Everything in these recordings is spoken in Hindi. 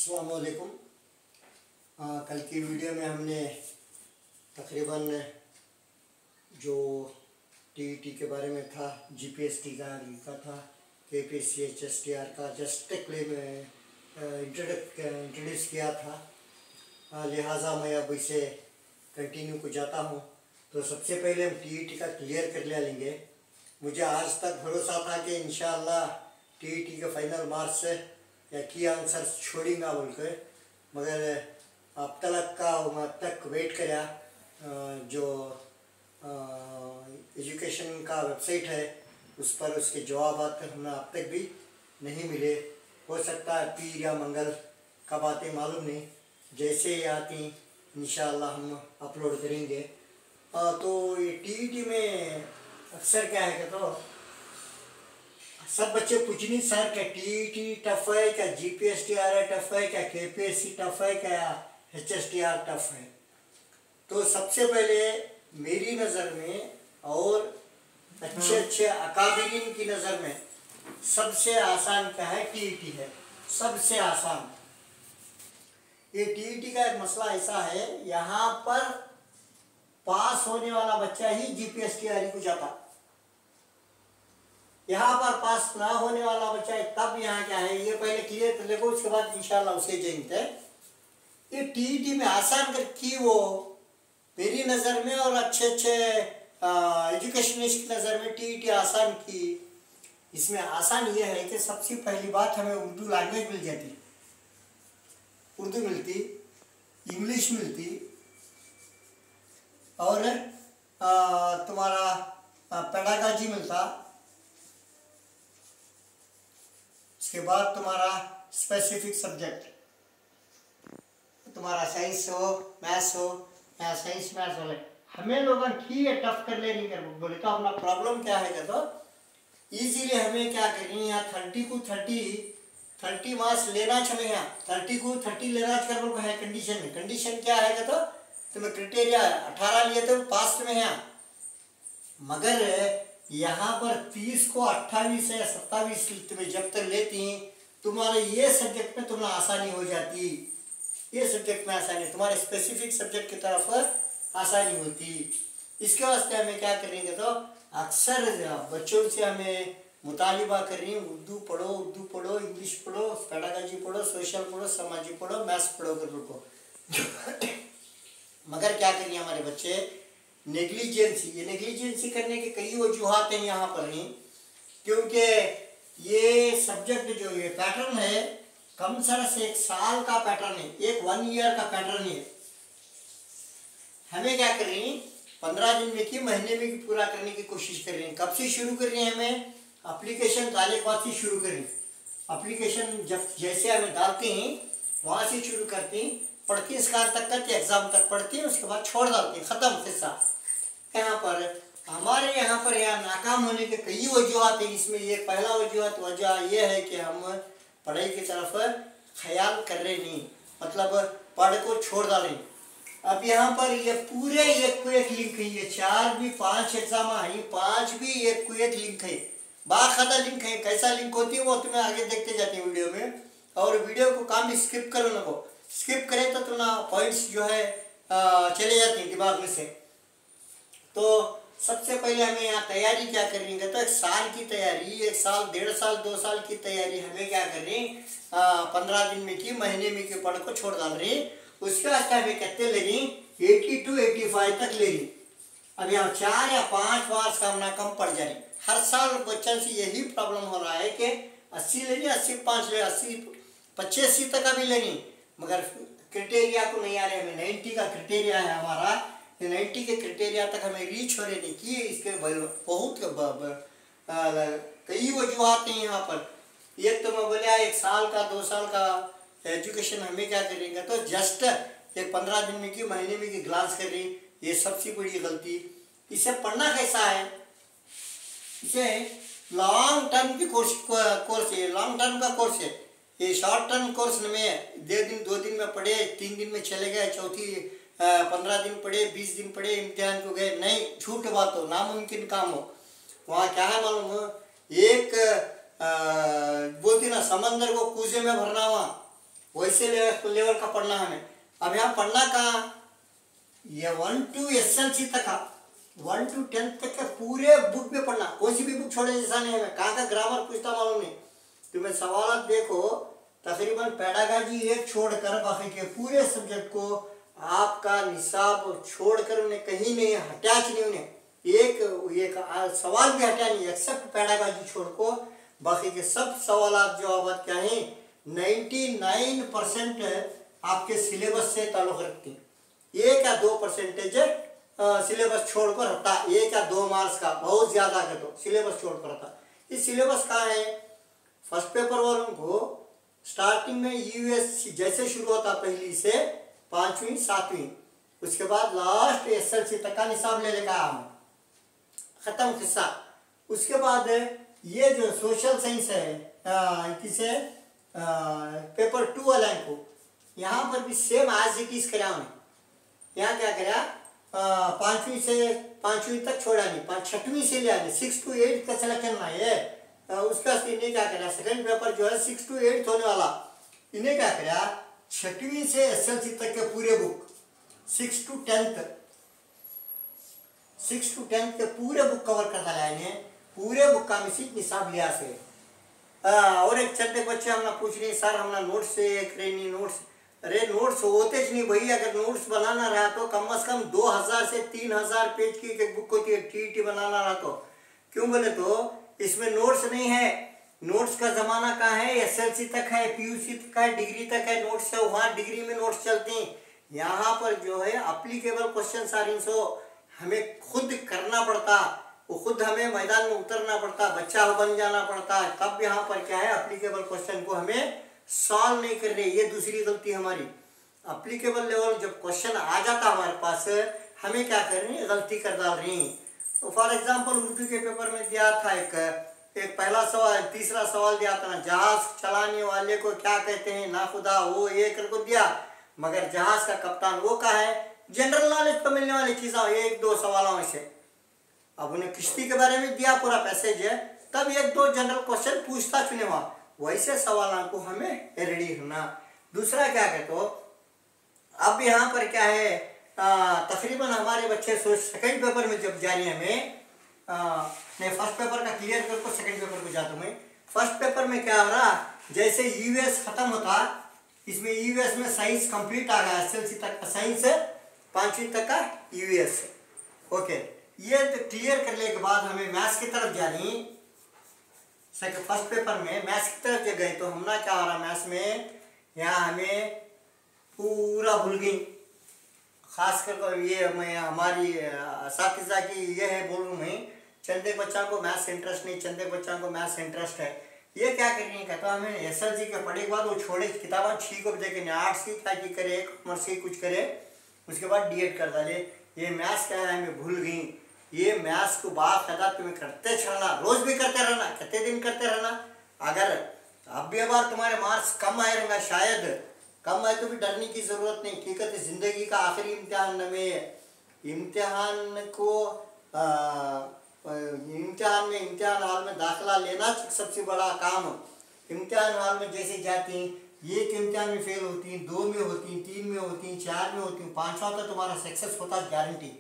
अस्सलाम वालेकुम। कल की वीडियो में हमने तकरीबन जो टीईटी के बारे में था, जीपीएसटी का लिखा था, केपीएससी एचएसटीआर का जस्ट क्लेम इंट्रोड्यूस किया था। लिहाजा मैं अब इसे कंटिन्यू को जाता हूँ। तो सबसे पहले हम टीईटी का क्लियर कर लेंगे। मुझे आज तक भरोसा था कि इंशाअल्लाह टीईटी के फाइनल मार्क्स या की आंसर छोड़ेंगा बोल के, मगर अब तक वेट करा। जो एजुकेशन का वेबसाइट है उस पर उसके जवाब हमें अब तक भी नहीं मिले। हो सकता है पीर या मंगल कब आते मालूम नहीं, जैसे ही आती इंशाअल्लाह हम अपलोड करेंगे। तो ये टीईटी में अक्सर क्या है कि तो सब बच्चे पूछ नहीं सर क्या टीईटी टफ है, क्या जीपीएसटीआर टफ है, क्या केपीएससी टफ है, क्या एचएसटीआर टफ है। तो सबसे पहले मेरी नज़र में और अच्छे अकाबिरीन की नज़र में सबसे आसान क्या है, टीईटी है। सबसे आसान ये टीईटी का एक मसला ऐसा है, यहाँ पर पास होने वाला बच्चा ही जीपीएसटीआर को जाता। यहाँ पर पास ना होने वाला बच्चा है तब यहाँ क्या है, ये पहले क्लियर कर लेगा, उसके बाद इंशाल्लाह उसे जानते। ये टीईटी में आसान कर की वो मेरी नज़र में और अच्छे एजुकेशनिस्ट की नज़र में टीईटी आसान की। इसमें आसान ये है कि सबसे पहली बात हमें उर्दू लैंग्वेज मिल जाती, उर्दू मिलती, इंग्लिश मिलती और तुम्हारा पेडागॉजी मिलता। उसके बाद तुम्हारा स्पेसिफिक सब्जेक्ट, तुम्हारा साइंस हो, मैथ्स हो, या साइंस मैथ्स वाले हमें लोगों की ये टफ कर ले नहीं कर बोले। तो अपना प्रॉब्लम क्या है तो इजीली हमें क्या करनी है, यहाँ 30 को 30 मार्क्स लेना चाहिए। यहाँ 30 को 30 लेना कर है कंडीशन में। कंडीशन क्या है तो तुम्हें क्राइटेरिया 18 लिए तो पास में है, मगर यहाँ पर 30 को 28 या 27 तुम्हें जब तक लेती तुम्हारे ये सब्जेक्ट में तुम्हें आसानी हो जाती, ये सब्जेक्ट में आसानी, तुम्हारे स्पेसिफिक सब्जेक्ट की तरफ आसानी होती। इसके वास्ते हमें क्या करेंगे तो अक्सर बच्चों से हमें मुतालिबा कर रही हूँ, उर्दू पढ़ो, इंग्लिश पढ़ो, पेडागॉजी पढ़ो, सोशल पढ़ो, समाजी पढ़ो, मैथ्स पढ़ो कर रुको। मगर क्या करिए हमारे बच्चे नेग्लिजेंसी, ये नेग्लिजेंसी करने के कई वजूहात हैं यहाँ पर नहीं, क्योंकि ये सब्जेक्ट जो ये पैटर्न है कम से एक साल का पैटर्न है, एक 1 ईयर का पैटर्न है। हमें क्या कर रही हैं 15 दिन में की महीने में की पूरा करने की कोशिश कर रही हैं। कब से शुरू कर रही हैं, हमें एप्लीकेशन डालने के बाद से शुरू करें। एप्लीकेशन जब जैसे हमें डालते हैं वहाँ से शुरू करते हैं, पढ़ती इस कार तक करते एग्जाम तक पढ़ती है, उसके बाद छोड़ डालते हैं, ख़त्म किस्सा। यहाँ पर हमारे यहाँ नाकाम होने के कई वजूहत हैं। इसमें ये पहला वजह यह है कि हम पढ़ाई की तरफ ख्याल कर रहे नहीं, मतलब पढ़ को छोड़ डालें। अब यहाँ पर ये पूरे एक को एक लिंक है, ये 4 भी 5 एग्जाम है, 5 भी एक को एक लिंक है, बाकायदा लिंक है। कैसा लिंक होती है वो तुम्हें आगे देखते जाते हैं वीडियो में। और वीडियो को काम भी स्किप करो ना, को स्किप करें तो तुम्हारा पॉइंट्स जो है चले जाते हैं दिमाग में से। तो सबसे पहले हमें यहाँ तैयारी क्या करनी है तो 1 साल की तैयारी, 1 साल 1.5 साल 2 साल की तैयारी हमें क्या कर रही 15 दिन में की महीने में की पढ़ को छोड़ डाल रही। उसके वास्ते हमें कितने ले रही 80 to 85 तक ले रही। अब यहाँ 4 या 5 मार्क्स का हमने कम पड़ जा रही। हर साल बच्चों से यही प्रॉब्लम हो रहा है कि 80 ले रही, 85 ले, 80 85 तक अभी ले रही, मगर क्राइटेरिया को नहीं आ रहे। हमें 90 का क्राइटेरिया है हमारा, 90 के क्राइटेरिया तक हमें रीच हो रही नहीं कि इसके बहुत कई वजूहत हैं यहाँ पर। एक तो मैं बोलिया 1 साल का 2 साल का एजुकेशन हमें क्या करेंगे तो जस्ट एक 15 दिन में की महीने में की ग्लास कर रही, ये सबसे बड़ी गलती। इसे पढ़ना कैसा है, इसे लॉन्ग टर्म की कोर्स है, लॉन्ग टर्म का कोर्स है। ये शॉर्ट टर्म कोर्स में 2 दिन में पढ़े, 3 दिन में चले गए, चौथी 15 दिन पढ़े, 20 दिन पढ़े, इम्तिहान को गए, नहीं, झूठ बात हो, नामुमकिन काम हो। वहाँ क्या है मालूम हो, एक बोलती ना समंदर को कूजे में भरना, वहाँ वैसे लेवल का पढ़ना हमें। अब यहाँ पढ़ना कहाँ, ये 1 to SLC तक का 1 to 10 तक के पूरे बुक में पढ़ना, कोई सी भी बुक छोड़े जैसा नहीं है। कहाँ का ग्रामर पूछता मालूम नहीं, तुम्हें सवाल देखो तकरीबन पेडागॉजी एक छोड़कर बाकी के पूरे सब्जेक्ट को आपका निसाब छोड़कर उन्हें कहीं नहीं हटा नहीं, उन्हें एक सवाल भी हटा नहीं एक्सेप्ट पेडागॉजी छोड़ को बाकी के सब सवाल जवाब क्या हैं 99% आपके सिलेबस से ताल्लुक़ रखती हैं। 1 या 2% सिलेबस छोड़कर रहता, 1 या 2 मार्क्स का, बहुत ज़्यादा का तो सिलेबस छोड़कर रहता। इस सिलेबस कहाँ है, फर्स्ट पेपर वालों को स्टार्टिंग में यूएस जैसे शुरू होता पहली से 5वीं 7वीं, उसके बाद लास्ट SLC तक का निसाब ले लेगा हमें, ख़त्म किस्सा। उसके बाद ये जो सोशल साइंस है किसे पेपर 2 वाला को यहाँ पर भी सेम एज इट इज करा उन्हें। यहाँ क्या करा 5वीं से 5वीं तक छोड़ा नहीं, 6वीं से ले आने 6 to 8 का सिलेक्शन ना है। उसका इन्हें क्या करा सेकंड पेपर जो है 6 to 8 होने वाला, इन्हें क्या करा 6वीं से SLC तक के पूरे बुक 6 to 10th के पूरे बुक कवर कर डाला इन्हें, पूरे बुक का मिसिक निसाब लिया से। और एक चंद बच्चे हमने पूछ रहे सर हमने नोट्स से करें नोट्स, अरे नोट्स होते नहीं भाई, अगर नोट्स बनाना रहा तो कम से कम 2000 से 3000 पेज की एक बुक होती है, TET बनाना रहा तो। क्यों बोले तो इसमें नोट्स नहीं है, नोट्स का ज़माना कहाँ है, SLC तक है, PUC तक है, डिग्री तक है नोट्स है, वहाँ डिग्री में नोट्स चलते हैं। यहाँ पर जो है अप्लीकेबल क्वेश्चन सारी सो हमें खुद करना पड़ता, वो खुद हमें मैदान में उतरना पड़ता, बच्चा बन जाना पड़ता। तब यहाँ पर क्या है अप्लीकेबल क्वेश्चन को हमें सॉल्व नहीं कर रहे, ये दूसरी गलती हमारी। अप्लीकेबल लेवल जब क्वेश्चन आ जाता हमारे पास, हमें क्या कर रही है गलती कर डाल रही। तो फॉर एग्जांपल उर्दू के पेपर में दिया था एक पहला सवाल, तीसरा सवाल दिया था ना, जहाज चलाने वाले को क्या कहते हैं ना खुदा, वो ये कर को दिया, मगर जहाज का कप्तान वो का है। जनरल नॉलेज को मिलने वाली चीज़ें 1-2 सवालों में से, अब उन्हें किश्ती के बारे में दिया पूरा पैसेज है, तब 1-2 जनरल क्वेश्चन पूछता चुने वहाँ, वैसे सवालों को हमें रेडी होना। दूसरा क्या कहते हो, अब यहाँ पर क्या है तकरीबन हमारे बच्चे सोच सेकंड पेपर में जब जा रही है हमें नहीं फर्स्ट पेपर का क्लियर करके सेकंड पेपर को जाता हूँ मैं। फर्स्ट पेपर में क्या हो रहा, जैसे यूएस खत्म होता, इसमें यूएस में साइंस कंप्लीट आ गया, SLC तक का साइंस 5वीं तक का यूएस। ओके, ये तो क्लियर करने के बाद हमें मैथ्स की तरफ जानी। फर्स्ट पेपर में मैथ्स की तरफ जब गए तो हमने क्या हो रहा मैथ्स में, यहाँ हमें पूरा भूल गई, खासकर ये मैं हमारी साथीजा की ये है बोल रहा हूँ मैं, चंदे बच्चा को मैथ्स इंटरेस्ट नहीं, चंदे बच्चा को मैथ्स इंटरेस्ट है। ये क्या करनी कहता हमें SLC के पढ़े के बाद वो छोड़े किताबें छी को देखे, आर्ट्स की क्या की करे, कॉमर्स की कुछ करे, उसके बाद DED कर डाले। ये मैथ्स क्या है हमें भूल गई, ये मैथ्स को बाकायदा तुम्हें करते चलना, रोज भी करते रहना, कितने दिन करते रहना। अगर अब भी बार तुम्हारे मार्क्स कम आए रहेंगे, शायद कम आए तो भी डरने की ज़रूरत नहीं। ठीक है, ज़िंदगी का आखिरी इम्तिहान में इम्तिहान को इम्तिहान हॉल में दाखिला लेना सबसे बड़ा काम। इम्तिहान हॉल में जैसे जाती हैं, एक इम्तिहान में फेल होती हैं, 2 में होती हैं, 3 में होती हैं, 4 में होती हैं, 5वां तो तुम्हारा सक्सेस होता गारंटी।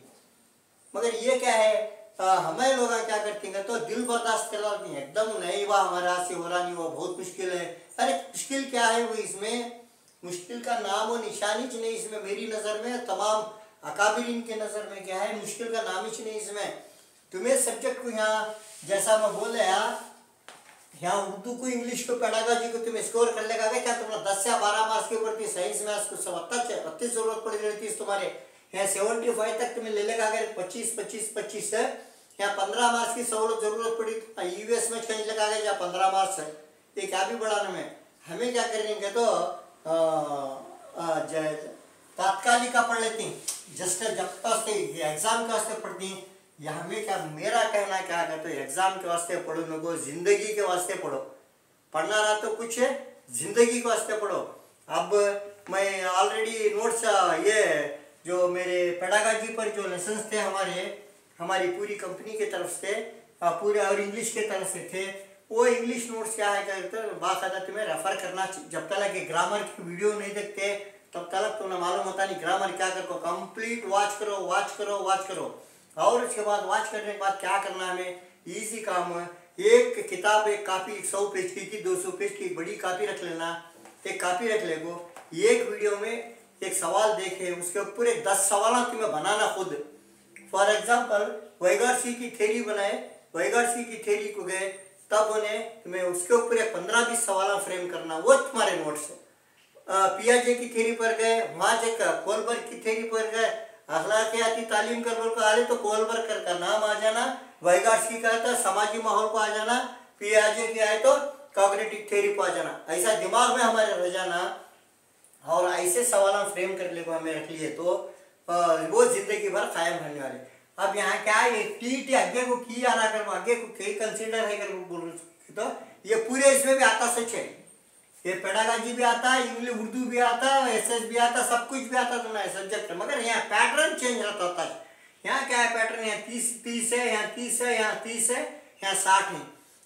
मगर ये क्या है हमें लोग क्या करते हैं तो दिल बर्दाश्त कर लेती हैं, एकदम नहीं वाह हमारे हाथ से हो रहा नहीं, वो बहुत मुश्किल है। अरे मुश्किल क्या है, वो इसमें मुश्किल का नाम और निशानी च नहीं इसमें। मेरी नज़र में तमाम अकाबिरीन के नज़र में क्या है, मुश्किल का नाम ही नहीं इसमें। तुम्हें सब्जेक्ट को यहाँ जैसा मैं बोल रहा, यहाँ उर्दू को इंग्लिश को पेडागॉजी को तुम्हें स्कोर कर लेगा क्या, तुम्हारा 10 या 12 मार्क्स के ऊपर थी, साइंस मैथ्स को 37 जरूरत पड़ी रहती है तुम्हारे, यहाँ 75 तक तुम्हें ले लेगा। अगर 25 है यहाँ 15 मार्क्स की सहूलत जरूरत पड़ी, यूएस में कहीं लगा या 15 मार्क्स है, ये क्या भी बढ़ाने में हमें क्या करेंगे तो तात्कालिका पढ़ लेती हैं, जस्ट जब तक एग्जाम के वास्ते पढ़ती हैं। या हमें क्या, मेरा कहना क्या है तो एग्जाम के वास्ते पढ़ो न को, जिंदगी के वास्ते पढ़ो। पढ़ना रहा तो कुछ है, जिंदगी के वास्ते पढ़ो। अब मैं ऑलरेडी नोट्स ये जो मेरे पेडागॉजी पर जो लेसन्स थे हमारी पूरी कंपनी की तरफ से पूरे और इंग्लिश के तरफ से थे, वो इंग्लिश नोट्स क्या है कहते हैं बाकायदा तुम्हें रेफर करना, जब तक कि ग्रामर की वीडियो नहीं देखते तब तक तुम्हें मालूम होता नहीं ग्रामर क्या करो। कंप्लीट वॉच करो वॉच करो वॉच करो, और उसके बाद वॉच करने के बाद क्या करना हमें, इजी काम है। एक किताब एक कापी 100 पेज की 200 पेज की बड़ी कापी रख लेना, एक कापी रख लेगो, एक वीडियो में एक सवाल देखे उसके ऊपर एक 10 सवाल तुम्हें बनाना खुद। फॉर एग्जाम्पल वैगार्सी की थ्योरी बनाए, वैगार्सी की थ्योरी को गए तब उन्हें तुम्हें उसके ऊपर एक 15-20 सवाल फ्रेम करना, वो तुम्हारे नोट्स है। पियाजे की थ्योरी पर गए, वहाँ से कोलबर्ग की थ्योरी पर गए, अखलाकियाती तालीम कर बोल को आ रहे तो कोलबर्ग का नाम आ जाना, वैगार्सी का था समाजी माहौल को आ जाना, पियाजे की आए तो कॉग्निटिव थ्योरी को आ जाना। ऐसा दिमाग में हमारे रह जाना और ऐसे सवाल फ्रेम कर ले को हमें रख लिए तो वो जिंदगी भर कायम रहने वाले। अब यहाँ क्या है, टी आगे को की आ रहा कर आगे को कई कंसिडर है कर बोल रहे तो ये पूरे इसमें भी आता सच है, ये पेडागॉजी भी आता है, इंग्लिश उर्दू भी आता है, एसएस भी आता, सब कुछ भी आता तुम्हारे सब्जेक्ट, मगर यहाँ पैटर्न चेंज रहता होता है। यहाँ क्या है पैटर्न, यहाँ 30 है, यहाँ 30 है, यहाँ 30 है, यहाँ 60 है,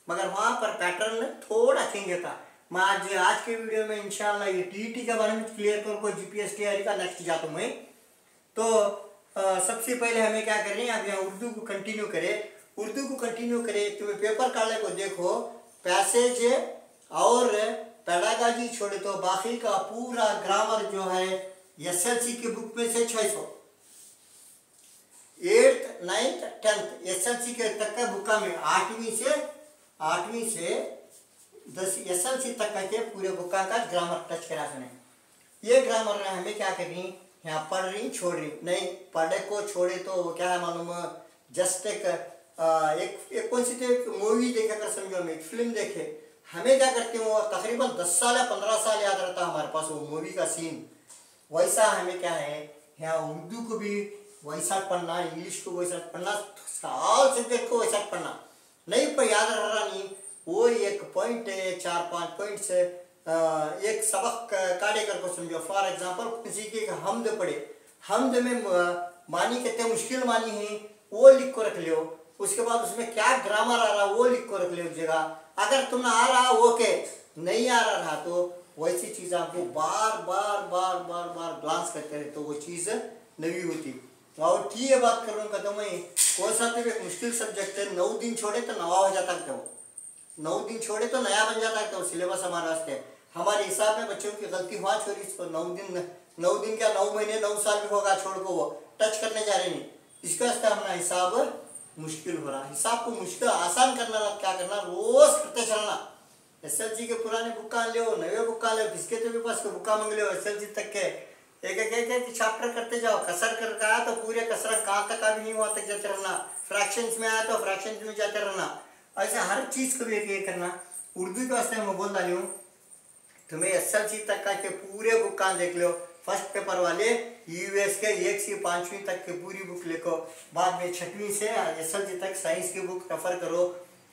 मगर वहाँ पर पैटर्न थोड़ा चेंज होता। मैं आज के वीडियो में इंशाल्लाह ये टीईटी के बारे में क्लियर कर जीपीएस तैयारी का नेक्स्ट जाता हूँ मैं। तो सबसे पहले हमें क्या करनी है, अब यहाँ उर्दू को कंटिन्यू करें, उर्दू को कंटिन्यू करें। तुम्हें पेपर काले को देखो, पैसेज और पेडागॉजी छोड़े तो बाकी का पूरा ग्रामर जो है एसएलसी की बुक में से 600, 8th 9th 10th एसएलसी के तक का बुका में 8वीं से 10 एसएलसी तक के पूरे बुका का ग्रामर टच करा सुने। ये ग्रामर हमें क्या करनी, यहाँ पढ़ रही छोड़ रही नहीं, पढ़े को छोड़े तो क्या है मालूम, जस्ट एक कौन सी तो मूवी देखे कर समझो, हम एक फिल्म देखे, हमें क्या करते हो तकरीबन 10 साल या 15 साल याद रहता हमारे पास वो मूवी का सीन। वैसा हमें क्या है यहाँ उर्दू को भी वैसा पढ़ना, इंग्लिश को वैसा पढ़ना, साल सब्जेक्ट को वैसा पढ़ना, नहीं पर याद रह रहा नहीं, वो एक पॉइंट है 4-5 पॉइंट से एक सबक काटे कर को समझो। फॉर एग्जांपल किसी की हमद पढ़े, हमद में मानी कितने मुश्किल मानी है वो लिख को रख लियो, उसके बाद उसमें क्या ग्रामर आ रहा वो लिख को रख लियो जगह। अगर तुम्हें आ रहा ओके, नहीं आ रहा तो वैसी चीज़ आपको बार बार बार बार बार ग्लांस करते रहे तो वो चीज़ नवी होती। और ठीक है बात कर रहा हूँ कदम में कौन सा तो एक मुश्किल सब्जेक्ट है, 9 दिन छोड़े तो नवा हो जाता है, वो 9 दिन छोड़े तो नया बन जाता है, तो सिलेबस हमारे वास्ते हमारे हिसाब में बच्चों की गलती हुआ छोड़ी इसको 9 दिन क्या 9 महीने 9 साल भी होगा छोड़ को वो टच करने जा रहे नहीं, इसके वास्ते हमारा हिसाब मुश्किल हो रहा। हिसाब को मुश्किल आसान करना क्या करना, रोज करते चलना। एसएलसी के पुराने बुक्का ले, नए बुक्का ले, किसके तो भी पास के बुक्का मांग लो एसएलसी तक के, एक चैप्टर करते जाओ। कसर कर आया तो पूरे कसर कहाँ तक भी नहीं हुआ तक जाते रहना, फ्रैक्शंस में आया तो फ्रैक्शंस में जाते रहना, ऐसे हर चीज़ को भी एक करना। उर्दू के वास्ते मैं बोल डाली हूँ तुम्हें एसएलसी तक का के पूरे बुक्का देख लो, फर्स्ट पेपर वाले यूएस के 1 से 5वीं तक की पूरी बुक लिखो, बाद में 6वीं से एसएलसी तक साइंस की बुक रेफर करो,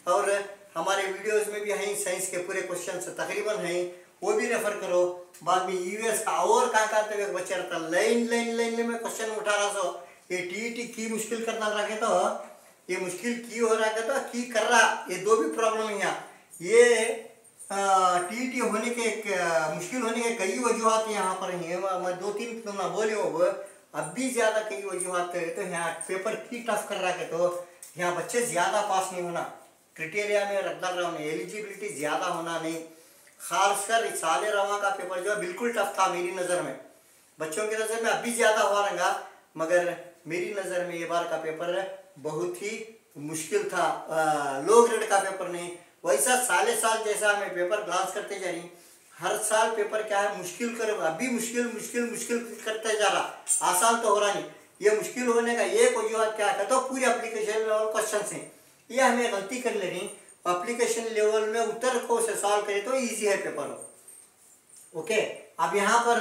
और हमारे वीडियोस में भी हैं साइंस के पूरे क्वेश्चन तकरीबन हैं वो भी रेफर करो। बाद में यूएस का और कहाँ तक बच्चा रहता लाइन में क्वेश्चन उठा रहा सो, ये टीईटी की मुश्किल करना रखे तो ये मुश्किल की हो रहा है तो की कर रहा, ये दो भी प्रॉब्लम है यहाँ। ये टीईटी होने के मुश्किल होने के कई वजूहत यहाँ पर हैं, मैं 2-3 तुमने बोले हो, अब भी ज़्यादा कई वजूहत है। तो यहाँ पेपर की टफ कर रहा है तो यहाँ बच्चे ज़्यादा पास नहीं होना, क्राइटेरिया में रख डाल रहा हूँ, एलिजिबिलिटी ज़्यादा होना नहीं। खासकर साल रवा का पेपर जो है बिल्कुल टफ था मेरी नज़र में, बच्चों की नज़र में अभी ज़्यादा हुआ रहेगा, मगर मेरी नज़र में ये बार का पेपर बहुत ही मुश्किल था, लो ग्रेड का पेपर नहीं। वैसा साले साल जैसा हमें पेपर ग्लांस करते जा रही, हर साल पेपर क्या है मुश्किल कर, अभी मुश्किल मुश्किल मुश्किल करते जा रहा, आसान तो हो रहा नहीं। ये मुश्किल होने का एक वजूहत क्या है तो पूरी एप्लीकेशन लेवल क्वेश्चन हैं, ये हमें गलती कर ले रही। एप्लीकेशन लेवल में उत्तर को से सॉल्व करें तो इजी है पेपर। ओके, अब यहाँ पर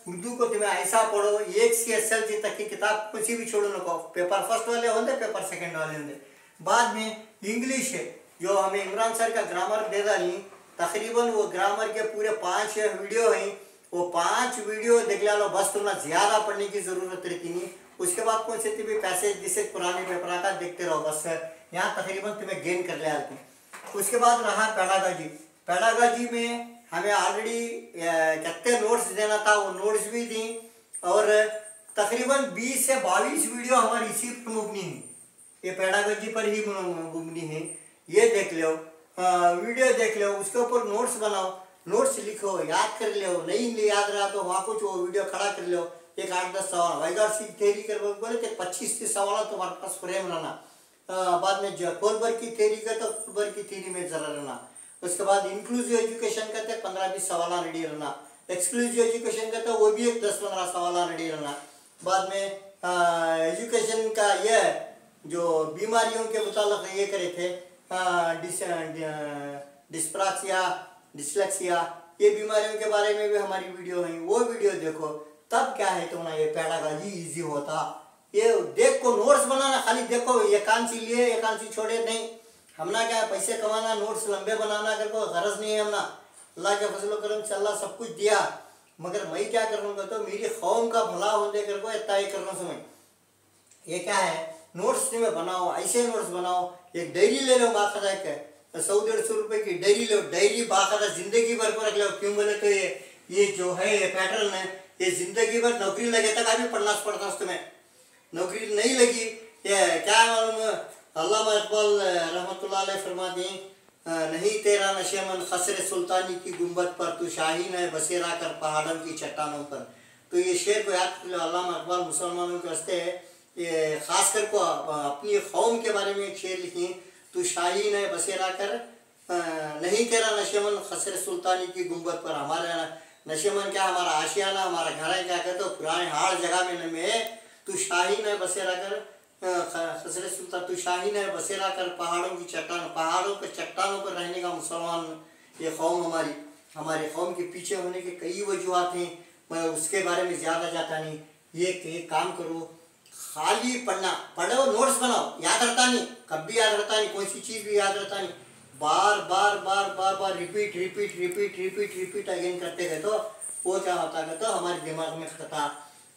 उर्दू को तुम्हें ऐसा पढ़ो 1 से एसएलसी तक की किताब किसी भी छोड़ो ना, पेपर फर्स्ट वाले होंगे पेपर सेकंड वाले होंगे। बाद में इंग्लिश है जो हमें इमरान सर का ग्रामर दे डाली, तकरीबन वो ग्रामर के पूरे 5 वीडियो हैं, वो 5 वीडियो देख लो बस, तुम्हें ज़्यादा पढ़ने की ज़रूरत रहती नहीं। उसके बाद कौन से भी पैसे जिसे पुराने पेपर का देखते रहो बस, यहाँ तकरीबन तुम्हें गेन कर ले आती। उसके बाद रहा पैडागॉजी। पैडागॉजी में हमें ऑलरेडी कितने नोट्स देना था, वो नोट्स भी दी, और तकरीबन 20 से 22 वीडियो हमारी इसी पर मुबनी है, ये पैडागॉजी पर ही मुबनी है। ये देख लो, वीडियो देख लो, उसके ऊपर नोट्स बनाओ, नोट्स लिखो, याद कर लो, नहीं याद रहा तो वहाँ कुछ वो वीडियो खड़ा कर लो, एक 8-10 सवाल वाइगार्ड थ्योरी कर बोले तो 25-30 सवाल तुम्हारे पास फ्रेम रहना। बाद में जो कोलबर्ग की थ्योरी का तो कोलबर्ग की थ्योरी में जरा रहना। उसके बाद इंक्लूसिव एजुकेशन का तो 15-20 सवाल रेडी रहना। एक्सक्लूसिव एजुकेशन का तो वो भी एक 10-15 सवाल रेडी रहना। बाद में एजुकेशन का ये जो बीमारियों के मुताबिक ये करे थे, डिस्प्राक्सिया, डिस्लेक्सिया, ये बीमारियों के बारे में भी हमारी वीडियो है, वो वीडियो देखो, तब क्या है तुम्हारा ये पैडागॉजी इजी होता। ये देख को नोट्स बनाना, खाली देखो ये कान सी लिए ये कान सी छोड़े नहीं, हमना क्या पैसे कमाना, नोट्स लंबे बनाना कर को गरज नहीं है हमना। अल्लाह के फजल करम से अल्लाह सब कुछ दिया, मगर मैं क्या कर रहा हूँ तो मेरी कौम का भला होने कर को इतना ही कर रहा हूँ। ये क्या है, नोट्स में बनाओ, ऐसे नोट्स बनाओ, एक डायरी ले लो बाकायदा के 100-150 रुपए की डायरी लो, डायरी बाकायदा जिंदगी भर को रख लो। क्यों बोले तो ये जो है ये पैटर्न है, ये जिंदगी भर नौकरी लगे तक अभी पढ़ना पड़ता है। तुम्हें नौकरी नहीं लगी, ये क्या मालूम, अल्लामा इकबाल रहमतुल्लाह अलैह फरमाते हैं, नहीं तेरा नशेमन खसरे सुल्तानी की गुंबद पर, तू शाहीन है बसेरा कर पहाड़ों की चट्टानों पर। तो ये शेर को याद कर लो, अल्लामा इकबाल मुसलमानों के वास्ते ये खास कर को अपनी कौम के बारे में एक शेर लिखी, तू शाहीन है बसेरा कर, नहीं तेरा नशेमन खसरे सुल्तानी की गुंबद पर। हमारे नशेमन क्या, हमारा आशियाना, हमारा घर है, क्या कहते हो पुराने हाड़ जगह में तू शाहीन है बसेरा कर, खसरे सुल्तान तू शाहीन है बसेरा कर पहाड़ों की चट्टान, पहाड़ों पर चट्टानों पर रहने का मुसलमान ये कौम हमारे कौम के पीछे होने के कई वजूहत हैं, मैं उसके बारे में ज़्यादा जाता नहीं। ये काम करो, खाली पढ़ना, पढ़ो, नोट्स बनाओ, याद रहता नहीं, कभी याद रहता नहीं, कोई सी चीज़ भी याद रहता नहीं, बार बार रिपीट अगेन करते गए तो वो क्या होता है तो हमारे दिमाग में खटता।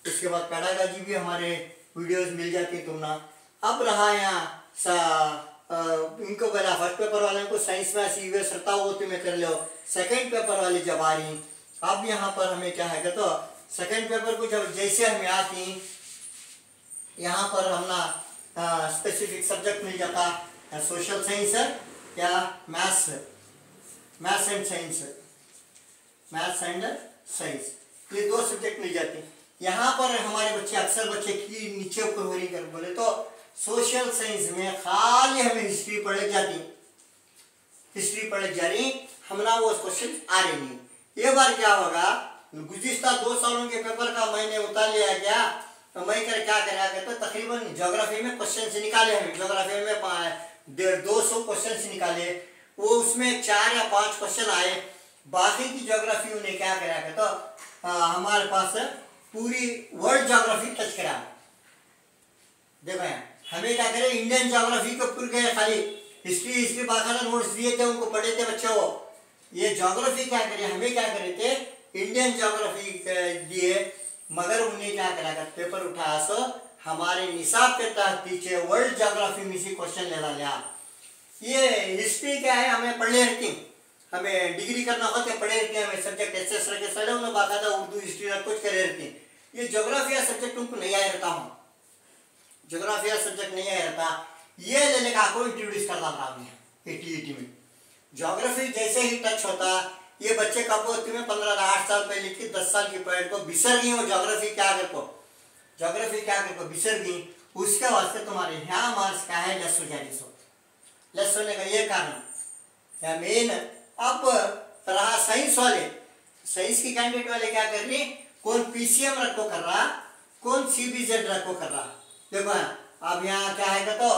उसके बाद पैडागॉजी भी हमारे वीडियोस मिल जाती है तुमना। अब रहा यहाँ इनको पहला फर्स्ट पेपर वाले को साइंस में सीवीएस रहता वो तुम्हें कर लो, सेकंड पेपर वाले जब आ रही, अब यहाँ पर हमें क्या है तो सेकंड पेपर को जब जैसे हमें आती, यहाँ पर हमना स्पेसिफिक सब्जेक्ट मिल जाता, सोशल साइंस या मैथ्स एंड साइंस, ये 2 सब्जेक्ट मिल जाते। यहाँ पर हमारे बच्चे अक्सर बच्चे की नीचे ऊपर हो रही कर बोले तो सोशल साइंस में खाली हमें हिस्ट्री पढ़े जा रही, हमना वो क्वेश्चन आ रहे नहीं। ये बार क्या होगा, गुज़िश्ता 2 सालों के पेपर का मैंने उतार लिया गया, तो मैं क्या करें तो तकरीबन ज्योग्राफी में क्वेश्चन से निकाले, हमें ज्योग्राफी में 150-200 क्वेश्चन से निकाले, वो उसमें 4 या 5 क्वेश्चन आए, बाकी की ज्योग्राफी उन्हें क्या करें तो हमारे पास पूरी वर्ल्ड ज्योग्राफी टच करा। देखो यहाँ हमें क्या करे, इंडियन ज्योग्राफी को पूरे गए, खाली हिस्ट्री बाकायदा नोट्स दिए थे, उनको पढ़े थे बच्चों वो। ये ज्योग्राफी क्या करे, हमें क्या करे थे इंडियन ज्योग्राफी दिए, मगर उन्हें क्या करा कर पेपर उठाया सो हमारे निसाब के तहत पीछे वर्ल्ड ज्योग्राफी में से क्वेश्चन लेना लिया। ये हिस्ट्री क्या है, हमें पढ़ने रहती, हमें डिग्री करना होता है पढ़े रहती है, हमें सब्जेक्ट ऐसे रखे सड़े उन्हें बाकायदा उर्दू हिस्ट्री कुछ करे रहती है। ये ज्योग्राफिया सब्जेक्ट उनको नहीं आया रहता हूँ, ज्योग्राफिया सब्जेक्ट नहीं आया रहता, ये लेने का आपको इंट्रोड्यूस करना था आपने 80 में। ज्योग्राफी जैसे ही टच होता, ये बच्चे कब तुम्हें 15-8 साल पहले की 10 साल की पढ़ाई को बिसर गई हो, ज्योग्राफी क्या कर बिसर गई, उसके वास्ते तुम्हारे यहाँ मार्क्स क्या है लेस होने का ये कारण या मेन। अब रहा साइंस वाले, साइंस की कैंडिडेट वाले क्या कर रही, कौन पीसीएम रखो कर रहा, कौन सीबीजेड रखो कर रहा। देखो अब यहाँ क्या है तो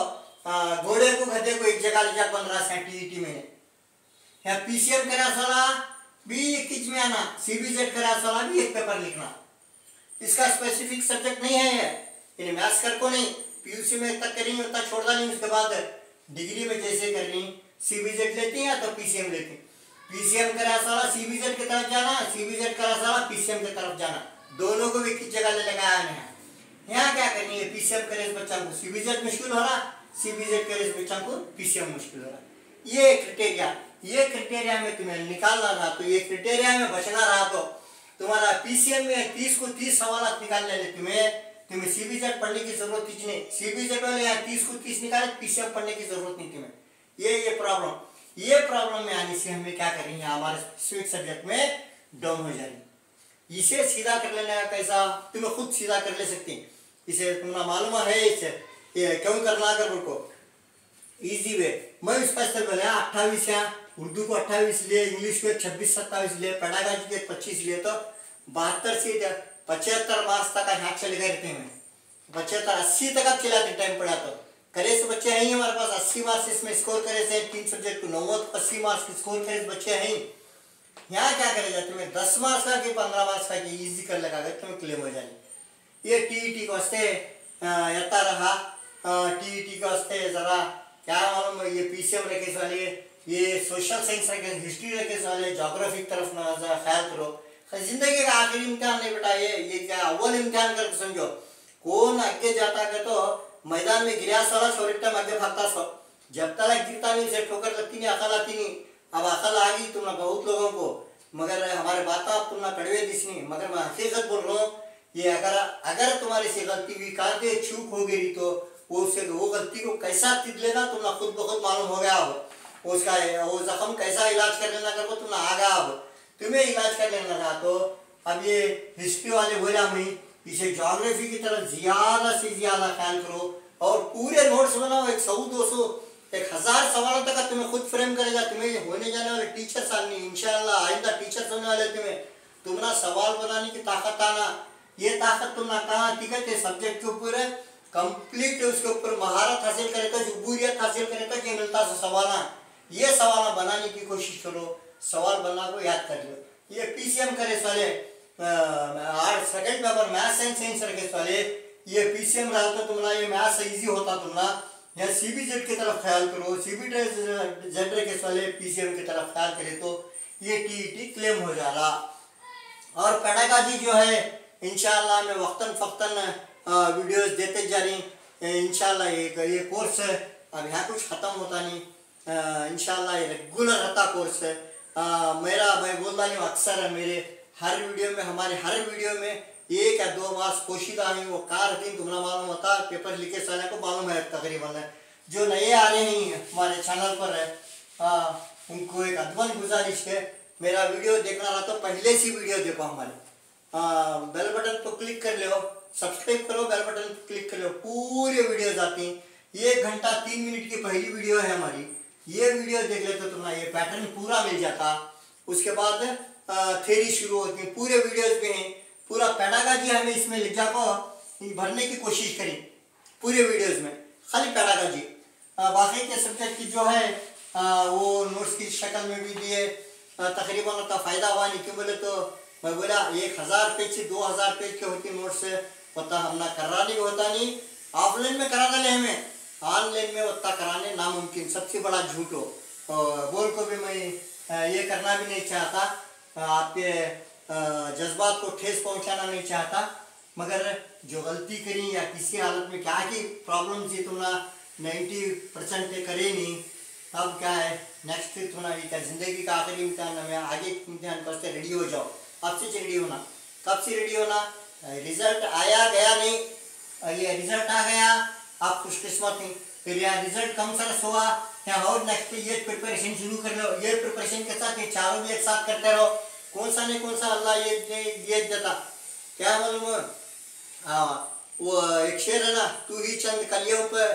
घोड़े को गधे को एक जगह ले जा 15 टीईटी में, या पीसीएम करा साला भी किच में आना, सीबीजेड करा साला भी एक पेपर लिखना, इसका स्पेसिफिक सब्जेक्ट नहीं है ये, मैथ्स कर को नहीं, पीयूसी में तक करेंगे उतना छोड़ना नहीं, उसके बाद डिग्री में जैसे कर रही सीबीजेड लेती हैं तो पीसीएम लेती, पीसीएम करा साला सीबीजेड की तरफ जाना, सीबीजेड करा साला पीसीएम की तरफ जाना, दोनों को भी किस जगह ले लगाया है। यहाँ क्या करनी है, पीसीएम करे इस बच्चा को सीबीजेड मुश्किल हो रहा, सीबीजेड करे इस बच्चा को पीसीएम मुश्किल हो रहा। ये क्राइटेरिया में तुम्हें निकालना रहा तो ये क्राइटेरिया में बचना रहा तो तुम्हारा पीसीएम में 30 को 30 सवाल निकालने ले तुम्हें सीबीजेड पढ़ने की जरूरत ही नहीं। सीबीजेड वाले यहाँ 30 को 30 निकाले, पीसीएम पढ़ने की जरूरत नहीं तुम्हें। ये प्रॉब्लम में आने से हमें क्या करेंगे, हमारे स्पेसिफिक सब्जेक्ट में डाउन हो जाएंगे। इसे सीधा कर लेने का कैसा, तुम्हें खुद सीधा कर ले सकते हैं। इसे तुम्हें मालूम है इसे क्यों करना कर को इजी वे। मैं स्पेशल बोले 28 है, उर्दू को 28 लिए, इंग्लिश को 26-27 लिए, पेडागॉजी के 25 लिए, तो 72 से 75 मार्क्स तक यहाँ चले गए थे। 75-80 तक अब चलाते टाइम पड़ा तो करे से बच्चे हैं हमारे पास 80 मार्क्स इसमें स्कोर करे से 3 सब्जेक्ट को 80 मार्क्स स्कोर करे बच्चे हैं। यहाँ क्या करे जाते हैं 10 मार्क्स का कि 15 मार्क्स का कि इजी कर लगा तुम्हें क्लेम हो जाए। ये टीईटी को वस्ते यता रहा, टीईटी को वस्ते जरा क्या मालूम, ये पीसीएम रखे वाले, ये सोशल साइंस रखे, हिस्ट्री रखे वाले, जोग्राफी तरफ ना ख्याल करो। जिंदगी का आखिरी इम्तिहान नहीं बेटा, ये क्या अव्वल इम्तिहान करके समझो। कौन आगे जाता है तो मैदान में गिरा साला छोटे टाइम आगे भागता सो, जब तक गिरता नहीं उसे ठोकर लगती नहीं, अकल आती नहीं। अब अकल आ गई तुमने बहुत लोगों को, मगर हमारे बात आप तुमने कड़वे दिस नहीं, मगर मैं हकीकत बोल रहा हूँ। ये अगर तुम्हारे से गलती हुई काटे चूक हो गई तो वो गलती को कैसा तिद लेना तुमने खुद बहुत मालूम हो गया। अब उसका वो जख्म कैसा इलाज कर लेना कर तुमने आ गया। अब तुम्हें इलाज कर लेना था तो अब ये हिस्ट्री वाले बोला मैं इसे ज्योग्राफी की तरफ ज्यादा से ज्यादा ख्याल करो और पूरे नोट्स बनाओ। 100-200 1000 सवालों तक तुम्हें खुद फ्रेम करेगा। तुम्हें होने जाने वाले टीचर सामने इंशाल्लाह आइंदा टीचर होने वाले तुम्हें सवाल बनाने की ताकत आना, ये ताकत तुमने कहाँ टिकट है सब्जेक्ट के ऊपर कंप्लीट उसके ऊपर महारत हासिल करे तो जबूरियत हासिल करे तो क्या मिलता है सवाल। ये सवाल बनाने की कोशिश करो, सवाल बना को याद कर लो। ये पीसीएम करे साले 8 second paper maths and science रखे साले, ये पीसीएम रहा तो तुम्हारा ये मैथ्स इजी होता तुम्हारा। या सीबीजेड की तरफ ख्याल करो, सीबीजेड के साले पीसीएम की तरफ ख्याल करे तो ये टीईटी क्लेम हो जा रहा। और पेडागॉजी जो है इंशाल्लाह मैं वक्तन फक्तन वीडियोस देते जा रही इंशाल्लाह। ये कोर्स अब यहाँ कुछ ख़त्म होता नहीं, इंशाल्लाह ये रेगुलर रहता कोर्स है मेरा। मैं बोलता नहीं अक्सर मेरे हर वीडियो में, हमारे हर वीडियो में 1 या 2 मार्क्स पोशीदा है वो कार दिन तुम्हारा मालूम होता, पेपर लिखे सारे को मालूम है तकरीबन है। जो नए आ रहे हैं हमारे चैनल पर है उनको एक अदबन गुजारिश है, मेरा वीडियो देखना रहा तो पहले से वीडियो देखो हमारे, बेल बटन तो क्लिक कर लो, सब्सक्राइब करो, बेल बटन तो क्लिक कर लो, पूरे वीडियोज आती हैं। 1 घंटा 3 मिनट की पहली वीडियो है हमारी, ये वीडियो देख ले तो तुम्हारा ये पैटर्न पूरा मिल जाता। उसके बाद थ्योरी शुरू होती है, पूरे वीडियोज में है, पूरा पेडागॉजी हमें इसमें लिख जाको भरने की कोशिश करें पूरे वीडियोज में, खाली पेडागॉजी। बाकी के सब्जेक्ट की जो है वो नोट्स की शक्ल में भी दिए, तकरीबन उतना फ़ायदा हुआ नहीं। क्यों बोले तो मैं बोला 1000 पेज से 2000 पेज के होती नोट्स उतना हमने कराने भी होता नहीं। ऑफलाइन में करा डाले हमें, ऑनलाइन में उतना कराने नामुमकिन, सबसे बड़ा झूठ हो। बोल को भी मैं ये करना भी नहीं चाहता, आपके जज्बात को ठेस पहुंचाना नहीं चाहता, मगर जो गलती करी या किसी हालत में क्या की प्रॉब्लम थी तुमने 90% करे नहीं, अब क्या है नेक्स्ट तुम्हारी क्या जिंदगी का आखिरी इम्तिहान में आगे इम्तिहान करते रेडी हो जाओ। अब से रेडी होना, कब से रेडी होना, रिजल्ट आया गया नहीं, ये रिजल्ट आ गया आप खुशकिस्मत हैं, फिर यहाँ रिजल्ट कम सरस हुआ या और नेक्स्ट ये प्रिपरेशन शुरू कर लो। ये प्रिपरेशन के साथ ये चारों भी एक साथ करते रहो, कौन सा नहीं कौन सा अल्लाह ये देता क्या मालूम। वो एक शेर है ना, तू ही चंद कलियों पर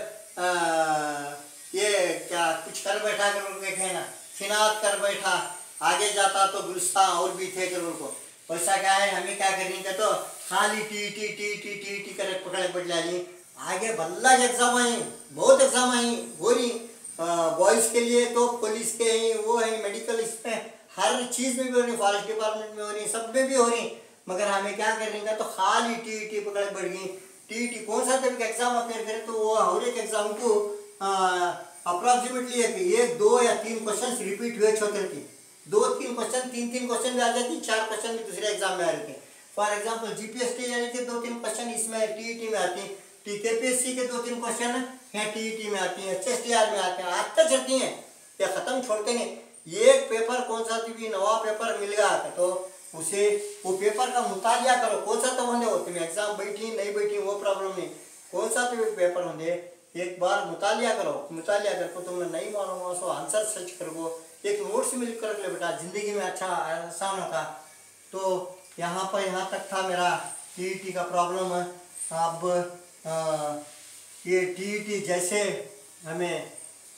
ये क्या कुछ कर बैठा करोड़ के ना, खिनात कर बैठा आगे जाता तो गुलिस्तान और भी थे करोड़ को। वैसा क्या है हमें क्या करनी है तो खाली T T T T T T करे पकड़े पड़ जानी। आगे बल्ला एग्जाम आई, बहुत एग्जाम आई हो रही, बॉयज़ के लिए तो पुलिस के ही वो है, मेडिकल इसमें हर चीज़ में भी हो रही, फॉरेस्ट डिपार्टमेंट में हो रही, सब में भी हो रही, मगर हमें क्या करने तो खाली टी टी पकड़े पड़ गई। टी टी कौन सा जब एग्जाम अपेयर करे तो वो हर एक एग्जाम को अप्रॉक्सीमेटली 1, 2 या 3 क्वेश्चन रिपीट हुए छोटे थी, 2-3 क्वेश्चन 3-3 क्वेश्चन भी आ जाती, 4 क्वेश्चन भी दूसरे एग्जाम में आ रहे थे। फॉर एग्जाम्पल जीपीएसटी यानी कि 2-3 क्वेश्चन इसमें टीईटी में आती, टीकेपीएससी के 2-3 क्वेश्चन यहाँ टीईटी में आती है, एचएसटीआर में आते हैं, आते चलती हैं। ये ख़त्म छोड़ते नहीं। एक पेपर कौन सा भी नवा पेपर मिल गया तो उसे वो पेपर का मुतालिया करो। कौन सा तो होने हो तुम्हें एग्जाम बैठी नहीं बैठी वो प्रॉब्लम नहीं, कौन सा तो पेपर होंगे एक बार मुतालिया करो। मुतालिया करके तुमने नहीं मालूम हो सो आंसर सर्च करो, एक नोट्स में लिख कर ले बेटा, ज़िंदगी में अच्छा आसान होगा। तो यहाँ पर यहाँ तक था मेरा टीईटी का प्रॉब्लम। अब ये टीईटी जैसे हमें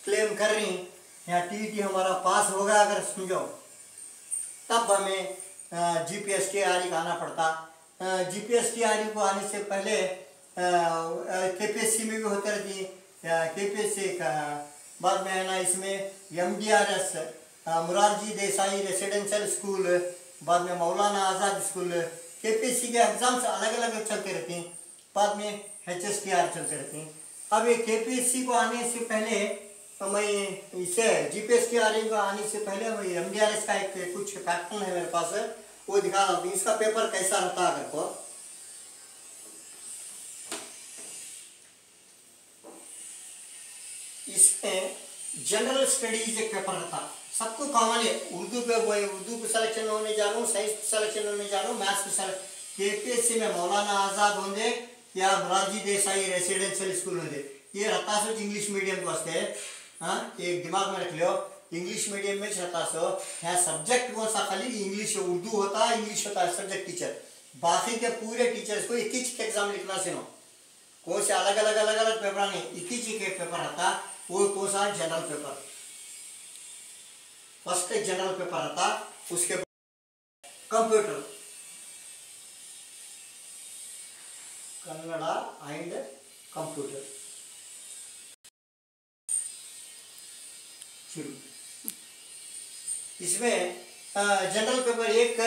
क्लेम कर रही, यहाँ टीईटी हमारा पास होगा अगर समझो, तब हमें जीपीएसटीआरई का आना पड़ता। जीपीएसटीआरई को आने से पहले केपीएससी में भी होते रहती है। केपीएससी का बाद में है ना, इसमें एमडीआरएस मुरारजी देसाई रेसिडेंशियल स्कूल, बाद में मौलाना आज़ाद स्कूल, केपीएससी के एग्जाम्स अलग अलग चलते रहते हैं। बाद में एचएसटीआर चलते रहते हैं। अब ये केपीएससी को आने से पहले मैं इसे जीपीएसटीआरई को आने से पहले मैं एमडीआरएस का एक कुछ पैटर्न है मेरे पास, वो दिखा रहा हूँ। इसका पेपर कैसा रहता है अगर को, इसमें जनरल स्टडीज एक पेपर रहता, सबको कॉमन है। उर्दू पे वो उर्दू को सिलेक्शन होने जा रहा हूँ, साइंस को सिलेक्शन होने जा रहा हूँ, मैथ्स को सिलेक्शन। केपीएससी में मौलाना आज़ाद होंगे या मुरारजी देसाई रेसिडेंशियल स्कूल होंगे, ये रहता सो इंग्लिश मीडियम वास्ते है। हाँ, एक दिमाग में रख लो, इंग्लिश मीडियम में रहता सो यहाँ सब्जेक्ट कौन सा, खाली इंग्लिश उर्दू होता है, इंग्लिश होता है सब्जेक्ट टीचर। बाकी के पूरे टीचर्स को एक ही एग्जाम लिखना सीनो, कौन से अलग अलग अलग अलग पेपर नहीं, एक ही के पेपर रहता। वो कौन सा, जनरल पेपर, फर्स्ट एक जनरल पेपर रहता, उसके कंप्यूटर, कन्नड़ा एंड कंप्यूटर शुरू। इसमें जनरल पेपर एक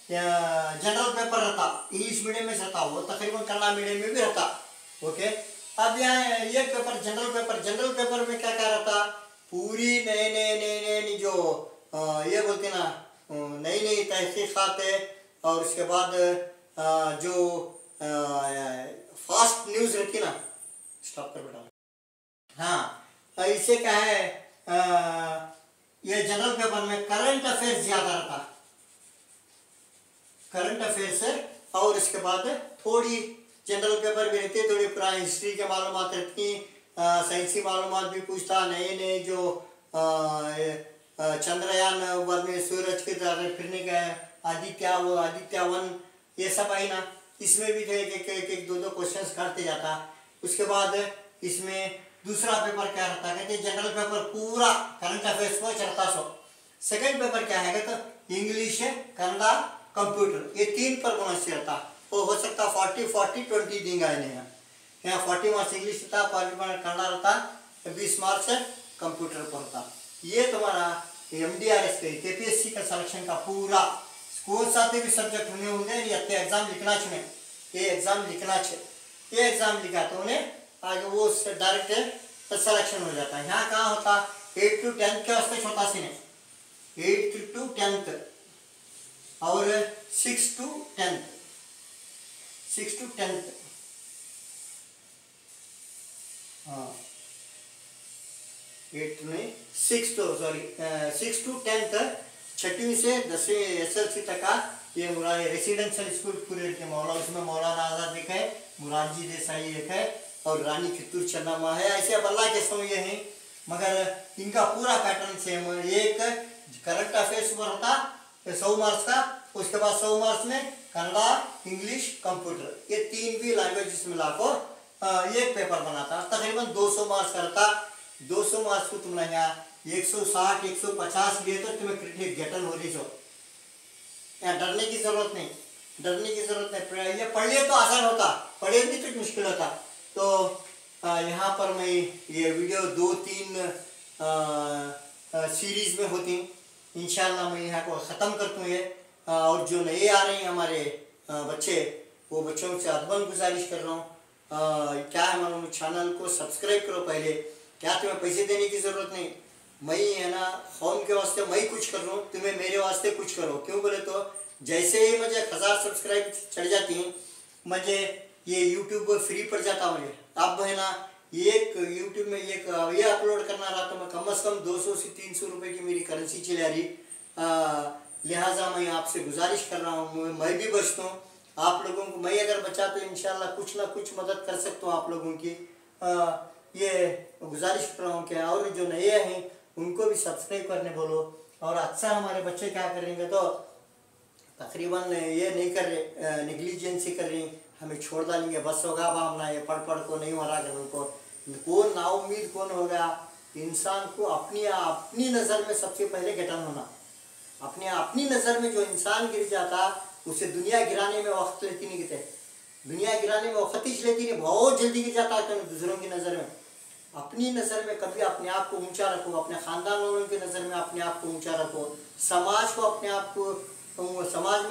जनरल पेपर रहता, इंग्लिश मीडियम में रहता, वो तकरीबन कन्नड़ा मीडियम में भी रहता। ओके, अब यहाँ ये पेपर जनरल पेपर में क्या क्या रहता, पूरी नए नए नए नए जो ये बोलते ना नई नई तहकीकात है, और उसके बाद जो फास्ट न्यूज़ रहती ना, स्टॉप कर बेटा। हाँ, इससे क्या है, ये जनरल पेपर में करंट अफेयर्स ज़्यादा रहता, करंट अफेयर्स है। और इसके बाद थोड़ी जनरल पेपर भी रहती है, थोड़ी पुरानी हिस्ट्री के मालूमात रहती, साइंसी मालूमात भी पूछता, नए नए जो चंद्रयान बाद में सूरज के तरफ फिरने का आदित्य 1 ये सब आई ना, इसमें भी एक दो क्वेश्चंस काटते जाता। उसके बाद इसमें दूसरा पेपर क्या रहता, कहते जनरल पेपर पूरा करंट अफेयर्स को चलता सो। सेकंड पेपर क्या है तो इंग्लिश कन्नड़ा कंप्यूटर, ये 3 पर बोनस रहता। वो हो सकता 40-40-20 देंगे इन्हें, यहाँ 40 मार्क्स इंग्लिश रहता, 40 मार्क्स कन्नड़ा रहता, 20 मार्क्स कंप्यूटर पर होता। ये तुम्हारा एमडीआरएस के केपीएससी का सिलेक्शन का पूरा कौन सा भी सब्जेक्ट होने होंगे, ये एग्जाम लिखना चाहिए, ये एग्जाम लिखना चाहिए, ये एग्जाम लिखा तो उन्हें आगे वो डायरेक्ट सिलेक्शन हो जाता है। यहाँ कहाँ होता, 8 to 10 के वास्ते छोटा सी नहीं, 8th to 10th और 6 to 10th, 6 to 10th, हाँ 8 नहीं 6 तो सॉरी 6 to 10th, 6वीं से 10वीं एसएलसी तक का ये मुरारी रेसिडेंशियल स्कूल पूरे के उसमें मौलाना आज़ाद एक है, मुरारजी देसाई एक है, और रानी खित्तूर चन्नामा है। ऐसे अब अल्लाह के समय हैं, मगर इनका पूरा पैटर्न सेम। एक करंट अफेयर्स पर होता 100 मार्क्स का, उसके बाद 100 मार्क्स में कन्नड़ा इंग्लिश कंप्यूटर, ये 3 भी लैंग्वेजेस मिला को एक पेपर बनाता, तकरीबन 200 मार्क्स करता। 200 मार्क्स को तुमने यहाँ 160-150 लिए तो तुम्हें क्रिटिक गेटन हो रही हो, यहाँ डरने की जरूरत नहीं, डरने की जरूरत नहीं। ये पढ़ लिए तो आसान होता, पढ़े भी तो मुश्किल होता। तो यहाँ पर मैं ये वीडियो 2-3 सीरीज में होती, इंशाल्लाह मैं यहाँ को ख़त्म करता हूँ ये। और जो नए आ रहे हैं हमारे बच्चे, वो बच्चों से अदबन गुजारिश कर रहा हूँ, क्या है मालूम, चैनल को सब्सक्राइब करो पहले। क्या तुम्हें पैसे देने की ज़रूरत नहीं, मैं है ना कौम के वास्ते मैं कुछ कर रहा हूँ, तुम्हें मेरे वास्ते कुछ करो। क्यों बोले तो जैसे ही मुझे 1000 सब्सक्राइब चढ़ जाती हैं, मुझे ये यूट्यूब फ्री पड़ जाता मुझे। अब है ना एक यूट्यूब में एक ये अपलोड करना रहा तो मैं कम से कम 200 से 300 रुपए की मेरी करेंसी चला रही। लिहाजा मैं आपसे गुजारिश कर रहा हूँ, मैं भी बचता हूँ आप लोगों को, मैं अगर बचा तो इंशाल्लाह कुछ ना कुछ मदद कर सकता हूँ आप लोगों की। ये गुजारिश कर रहा हूँ कि और जो नए हैं उनको भी सब्सक्राइब करने बोलो। और अच्छा हमारे बच्चे क्या करेंगे तो तकरीबन ये नहीं कर रहे, निगलिजेंसी कर रही, हमें छोड़ डालेंगे, बस होगा भावना ये पढ़ पढ़ को नहीं मरा कर उनको। कौन नाउम्मीद कौन होगा? इंसान को अपनी नज़र में सबसे पहले गठन होना, अपनी नज़र में जो इंसान गिर जाता उसे दुनिया गिराने में वक्त लेती नहीं गिरते, दुनिया गिराने में वक्त ही लेती नहीं, बहुत जल्दी गिर जाता है दूसरों की नज़र में। अपनी नज़र में कभी अपने आप को ऊंचा रखो, अपने ख़ानदान वालों की नज़र में अपने आप को ऊंचा रखो, समाज में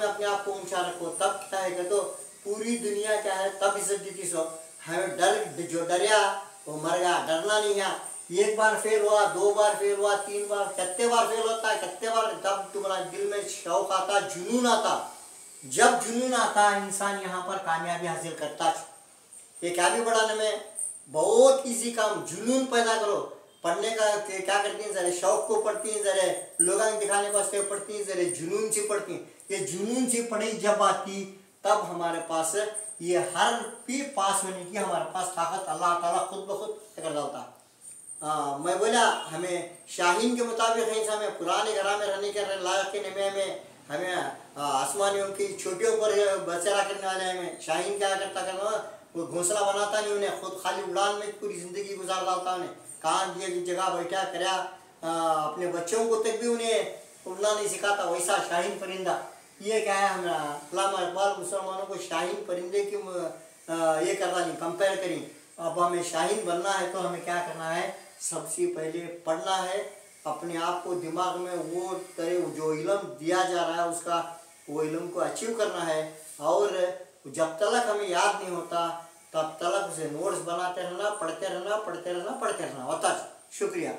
अपने आप को ऊंचा रखो, तब क्या है तो पूरी दुनिया क्या है तब इज्जत देती। सो हमें जो डरिया वो मर गया, डरना नहीं है। एक बार फेल हुआ, 2 बार फेल हुआ, 3 बार, कितने बार फेल होता है, कितने बार, तब तुम्हारा दिल में शौक आता, जुनून आता। जब जुनून आता इंसान यहाँ पर कामयाबी हासिल करता। ये क्या भी बढ़ाने में बहुत इजी काम, जुनून पैदा करो। पढ़ने का क्या करती हैं, जरा शौक को पढ़ती हैं, जरा लोगों को दिखाने वास्ते पढ़ती हैं, जरा जुनून से पढ़ती हैं। ये जुनून से पढ़ी जब आती तब हमारे पास ये हर भी पास होने की हमारे पास ताकत अल्लाह ताला खुद ब खुद कर डालता। मैं बोला हमें शाहीन के मुताबिक है, हमें पुराने घर में रहने के लायक नमे में हमें आसमानियों की छोटियों पर बसेरा करने वाले हमें शाहीन क्या करता वो घोंसला बनाता नहीं, उन्हें खुद खाली उड़ान में पूरी ज़िंदगी गुजार डालता। उन्हें कहाँ दिए जगह बैठा करया, अपने बच्चों को तक भी उन्हें उड़ना नहीं सिखाता, वैसा शाहीन परिंदा। ये क्या है, हमारा अल्लामा इकबाल मुसलमानों को शाहीन परिंदे की ये करना नहीं, कंपेयर करें। अब हमें शाहीन बनना है तो हमें क्या करना है, सबसे पहले पढ़ना है, अपने आप को दिमाग में वो तरह जो इल्म दिया जा रहा है उसका वो इल्म को अचीव करना है। और जब तक हमें याद नहीं होता तब तक उसे नोट्स बनाते रहना, पढ़ते रहना होता। शुक्रिया।